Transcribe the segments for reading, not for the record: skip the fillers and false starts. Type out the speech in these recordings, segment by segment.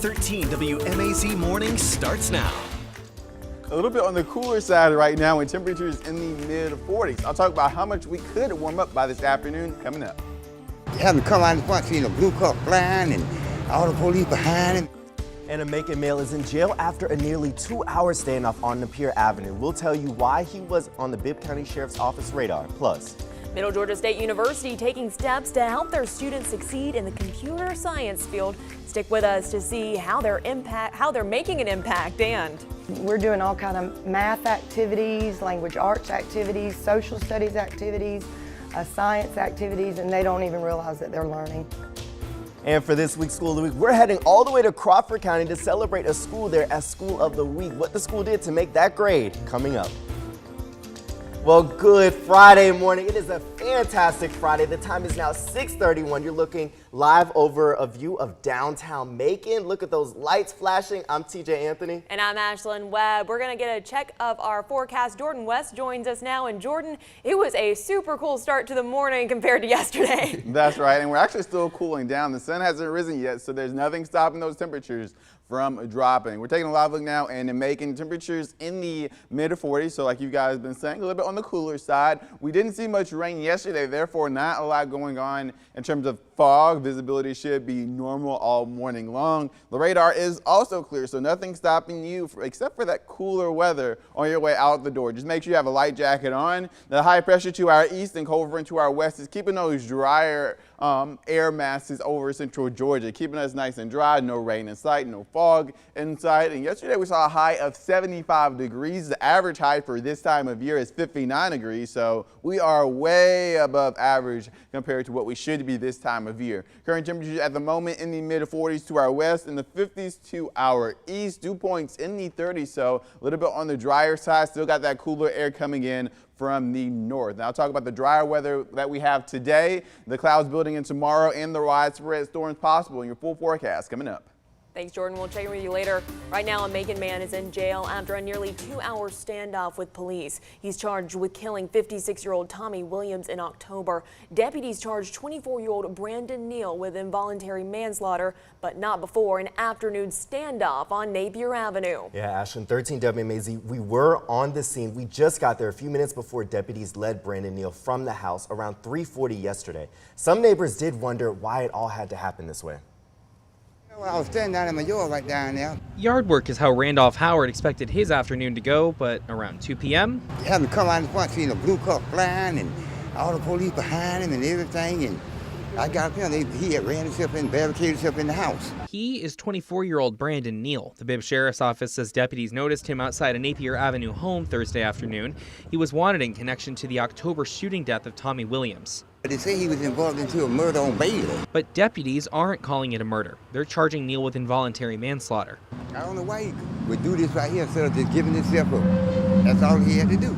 13 WMAZ Morning starts now. A little bit on the cooler side right now with temperatures in the mid-40s. I'll talk about how much we could warm up by this afternoon coming up. Having come out in front, seeing a blue car flying and all the police behind him. And a Macon male is in jail after a nearly 2-hour standoff on Napier Avenue. We'll tell you why he was on the Bibb County Sheriff's Office radar. Plus, Middle Georgia State University taking steps to help their students succeed in the computer science field. Stick with us to see how they're making an impact. And we're doing all kind of math activities, language arts activities, social studies activities, science activities, and they don't even realize that they're learning. and for this week's School of the Week, we're heading all the way to Crawford County to celebrate a school there as School of the Week. What the school did to make that grade coming up. Well, good Friday morning. It is a fantastic Friday. The time is now 6:31. You're looking live over a view of downtown Macon. Look at those lights flashing. I'm TJ Anthony. And I'm Ashlyn Webb. We're going to get a check of our forecast. Jordan West joins us now. And Jordan, it was a super cool start to the morning compared to yesterday. That's right. And we're actually still cooling down. The sun hasn't risen yet, so there's nothing stopping those temperatures from dropping. We're taking a live look now and making temperatures in the mid-40s. So like you guys have been saying, a little bit on the cooler side. We didn't see much rain yesterday, therefore not a lot going on in terms of fog. Visibility should be normal all morning long. The radar is also clear, so nothing stopping you except for that cooler weather on your way out the door. Just make sure you have a light jacket on. The high pressure to our east and cold front to our west is keeping those drier air masses over central Georgia, keeping us nice and dry. No rain in sight, no fog in sight. And yesterday we saw a high of 75 degrees. The average high for this time of year is 59 degrees, so we are way above average compared to what we should be this time of year. Current temperatures at the moment in the mid-40s to our west, in the 50s to our east. Dew points in the 30s, so a little bit on the drier side. Still got that cooler air coming in from the north. Now I'll talk about the drier weather that we have today, the clouds building in tomorrow, and the widespread storms possible in your full forecast coming up. Thanks, Jordan. We'll check in with you later. Right now, a Macon man is in jail after a nearly 2-hour standoff with police. He's charged with killing 56-year-old Tommy Williams in October. Deputies charged 24-year-old Brandon Neal with involuntary manslaughter, but not before an afternoon standoff on Napier Avenue. Yeah, Ashlyn, 13 WMAZ, we were on the scene. We just got there a few minutes before deputies led Brandon Neal from the house around 3:40 yesterday. Some neighbors did wonder why it all had to happen this way. Well, I was standing down in my yard right down there. Yard work is how Randolph Howard expected his afternoon to go, but around 2 p.m. Having come out in front, seeing a blue car flying and all the police behind him and everything. And I got up here, he had ran himself in, barricaded himself in the house. He is 24-year-old Brandon Neal. The Bibb Sheriff's Office says deputies noticed him outside a Napier Avenue home Thursday afternoon. He was wanted in connection to the October shooting death of Tommy Williams. They say he was involved into a murder on Bailey. But deputies aren't calling it a murder. They're charging Neal with involuntary manslaughter. I don't know why he would do this right here instead of just giving himself up. That's all he had to do.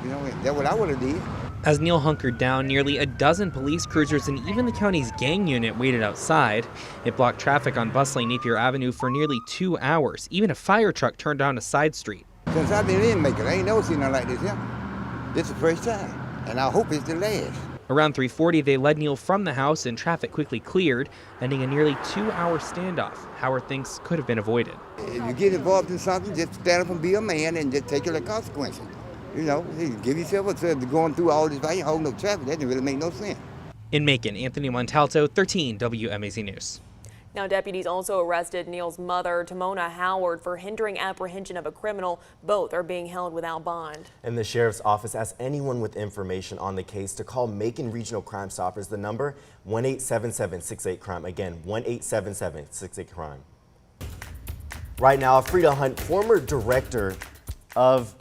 You know, that's what I would have did. As Neal hunkered down, nearly a dozen police cruisers and even the county's gang unit waited outside. It blocked traffic on bustling Napier Avenue for nearly 2 hours. Even a fire truck turned down a side street. Since I've been in Macon, I ain't never seen nothing like this here. This is the first time, and I hope it's the last. Around 3:40, they led Neal from the house and traffic quickly cleared, ending a nearly 2-hour standoff. Howard thinks could have been avoided. If you get involved in something, just stand up and be a man and just take your consequences. You know, give yourself up to going through all this, right, holding up traffic. That didn't really make no sense. In Macon, Anthony Montalto, 13 WMAZ News. Now, deputies also arrested Neal's mother, Tamona Howard, for hindering apprehension of a criminal. Both are being held without bond. And the sheriff's office asks anyone with information on the case to call Macon Regional Crime Stoppers. The number 1-877-68-CRIME. Again, 1-877-68-CRIME. Right now, Frida Hunt, former director of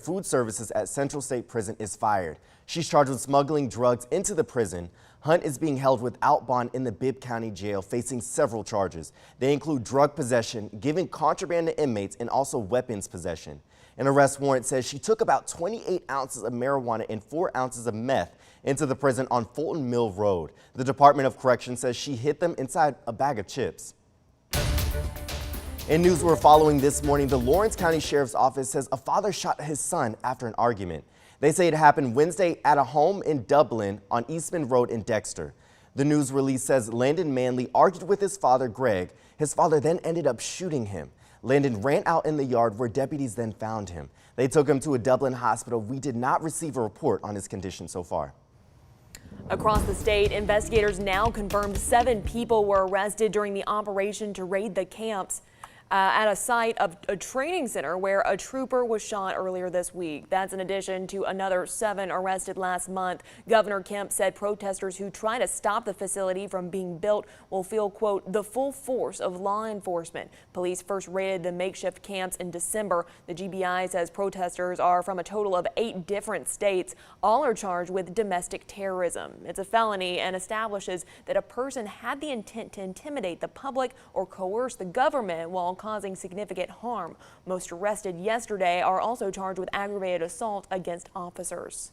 Food Services at Central State Prison, is fired. She's charged with smuggling drugs into the prison. Hunt is being held without bond in the Bibb County Jail, facing several charges. They include drug possession, giving contraband to inmates, and also weapons possession. An arrest warrant says she took about 28 ounces of marijuana and 4 ounces of meth into the prison on Fulton Mill Road. The Department of Corrections says she hid them inside a bag of chips. In news we're following this morning, the Lawrence County Sheriff's Office says a father shot his son after an argument. They say it happened Wednesday at a home in Dublin on Eastman Road in Dexter. The news release says Landon Manley argued with his father, Greg. His father then ended up shooting him. Landon ran out in the yard where deputies then found him. They took him to a Dublin hospital. We did not receive a report on his condition so far. Across the state, investigators now confirmed 7 people were arrested during the operation to raid the camps at a site of a training center where a trooper was shot earlier this week. That's in addition to another 7 arrested last month. Governor Kemp said protesters who try to stop the facility from being built will feel, quote, the full force of law enforcement. Police first raided the makeshift camps in December. The GBI says protesters are from a total of 8 different states. All are charged with domestic terrorism. It's a felony and establishes that a person had the intent to intimidate the public or coerce the government while causing significant harm. Most arrested yesterday are also charged with aggravated assault against officers.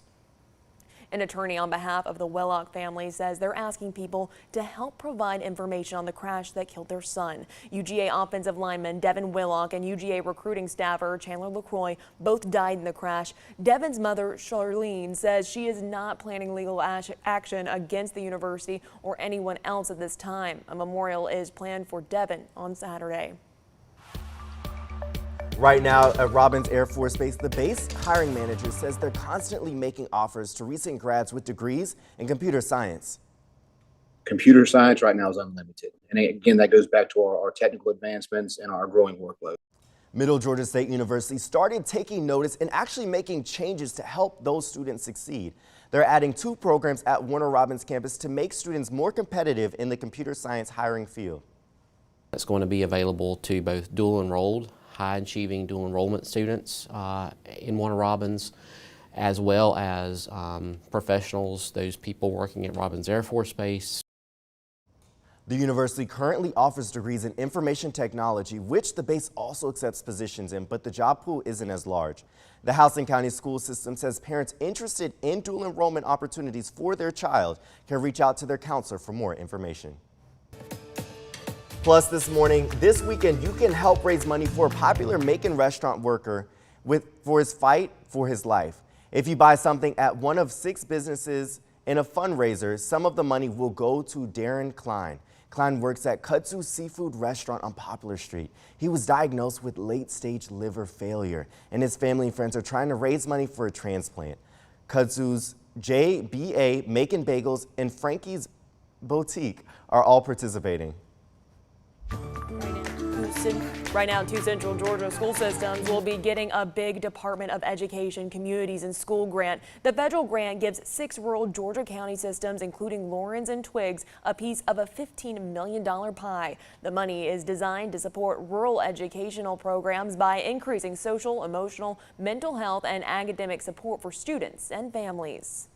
An attorney on behalf of the Willock family says they're asking people to help provide information on the crash that killed their son. UGA offensive lineman Devin Willock and UGA recruiting staffer Chandler LaCroix both died in the crash. Devin's mother, Charlene, says she is not planning legal action against the university or anyone else at this time. A memorial is planned for Devin on Saturday. Right now at Robins Air Force Base, the base hiring manager says they're constantly making offers to recent grads with degrees in computer science. Computer science right now is unlimited. And again, that goes back to our technical advancements and our growing workload. Middle Georgia State University started taking notice and actually making changes to help those students succeed. They're adding 2 programs at Warner Robins campus to make students more competitive in the computer science hiring field. It's going to be available to both dual enrolled, high-achieving dual enrollment students in Warner Robins, as well as professionals, those people working at Robins Air Force Base. The university currently offers degrees in information technology, which the base also accepts positions in, but the job pool isn't as large. The Houston County School System says parents interested in dual enrollment opportunities for their child can reach out to their counselor for more information. Plus this weekend, you can help raise money for a popular Macon restaurant worker for his fight for his life. If you buy something at one of 6 businesses in a fundraiser, some of the money will go to Darren Klein. Klein works at Kudzu Seafood Restaurant on Poplar Street. He was diagnosed with late-stage liver failure, and his family and friends are trying to raise money for a transplant. Kudzu's JBA, Macon Bagels, and Frankie's Boutique are all participating. Right now, 2 Central Georgia school systems will be getting a big Department of Education, Communities, and School grant. The federal grant gives 6 rural Georgia county systems, including Lawrence and Twiggs, a piece of a $15 million pie. The money is designed to support rural educational programs by increasing social, emotional, mental health, and academic support for students and families.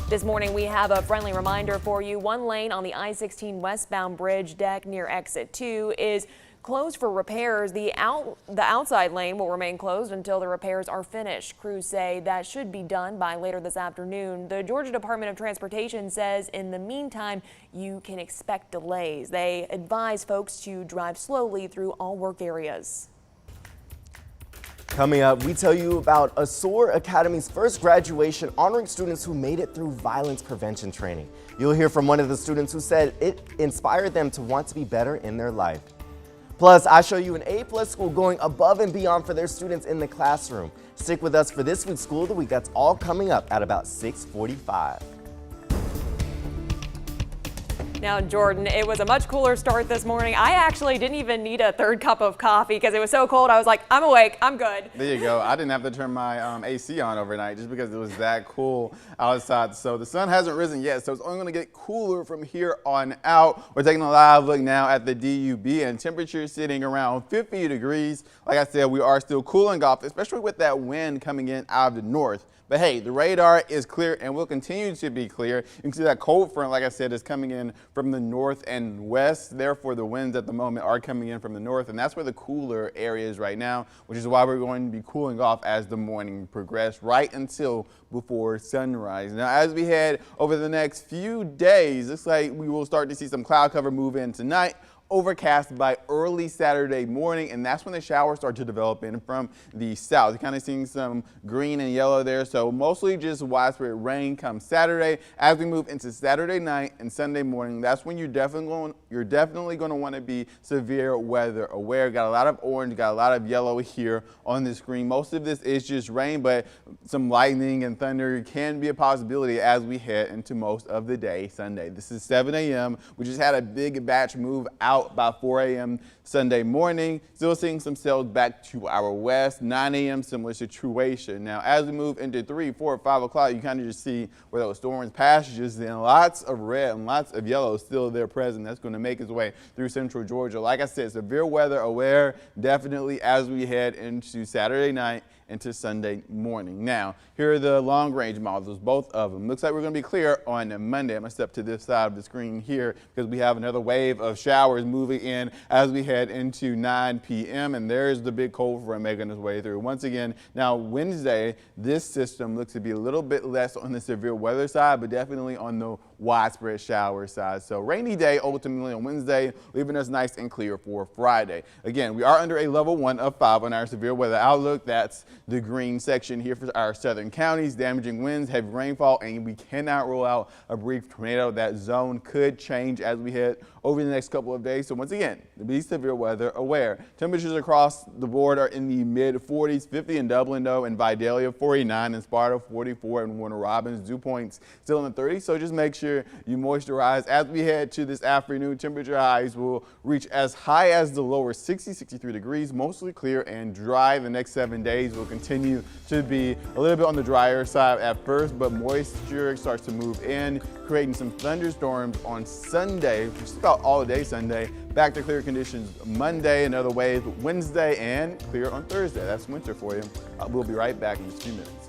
This morning, we have a friendly reminder for you. 1 lane on the I-16 westbound bridge deck near exit 2 is closed for repairs. The outside lane will remain closed until the repairs are finished. Crews say that should be done by later this afternoon. The Georgia Department of Transportation says in the meantime, you can expect delays. They advise folks to drive slowly through all work areas. Coming up, we tell you about Azure Academy's first graduation honoring students who made it through violence prevention training. You'll hear from one of the students who said it inspired them to want to be better in their life. Plus, I show you an A+ school going above and beyond for their students in the classroom. Stick with us for this week's School of the Week. That's all coming up at about 6:45. Now, Jordan, it was a much cooler start this morning. I actually didn't even need a 3rd cup of coffee because it was so cold. I was like, I'm awake, I'm good. There you go. I didn't have to turn my AC on overnight just because it was that cool outside. So the sun hasn't risen yet, so it's only going to get cooler from here on out. We're taking a live look now at the DUB, and temperature sitting around 50 degrees. Like I said, we are still cooling off, especially with that wind coming in out of the north. But hey, the radar is clear and will continue to be clear. You can see that cold front, like I said, is coming in from the north and west. Therefore, the winds at the moment are coming in from the north, and that's where the cooler area is right now, which is why we're going to be cooling off as the morning progresses right until before sunrise. Now, as we head over the next few days, looks like we will start to see some cloud cover move in tonight. overcast by early Saturday morning, and that's when the showers start to develop in from the south. You're kind of seeing some green and yellow there, so mostly just widespread rain come Saturday. As we move into Saturday night and Sunday morning, that's when you're definitely going to want to be severe weather aware. Got a lot of orange, got a lot of yellow here on the screen. Most of this is just rain, but some lightning and thunder can be a possibility as we head into most of the day Sunday. This is 7 a.m. We just had a big batch move out by 4 a.m. Sunday morning. Still seeing some cells back to our west. 9 a.m. similar situation. Now, as we move into 3, 4, 5 o'clock, you kind of just see where those storms passages and lots of red and lots of yellow still there present. That's going to make its way through central Georgia. Like I said, severe weather aware definitely as we head into Saturday night into Sunday morning. Now, here are the long-range models, both of them. Looks like we're going to be clear on Monday. I'm going to step to this side of the screen here because we have another wave of showers moving in as we head into 9 p.m. And there's the big cold front making its way through. Once again, now Wednesday, this system looks to be a little bit less on the severe weather side, but definitely on the widespread shower side. So rainy day ultimately on Wednesday, leaving us nice and clear for Friday. Again, we are under a level 1 of 5 on our severe weather outlook. That's the green section here for our southern counties. Damaging winds, heavy rainfall, and we cannot rule out a brief tornado. That zone could change as we head over the next couple of days. So once again, be severe weather aware. Temperatures across the board are in the mid-40s, 50 in Dublin though, and Vidalia 49 in Sparta, 44 in Warner Robins. Dew points still in the 30s, so just make sure you moisturize. As we head to this afternoon, temperature highs will reach as high as the lower 60, 63 degrees, mostly clear and dry. The next 7 days will continue to be a little bit on the drier side at first, but moisture starts to move in, creating some thunderstorms on Sunday, just about all day Sunday. Back to clear conditions Monday, another wave Wednesday, and clear on Thursday. That's winter for you. We'll be right back in just a few minutes.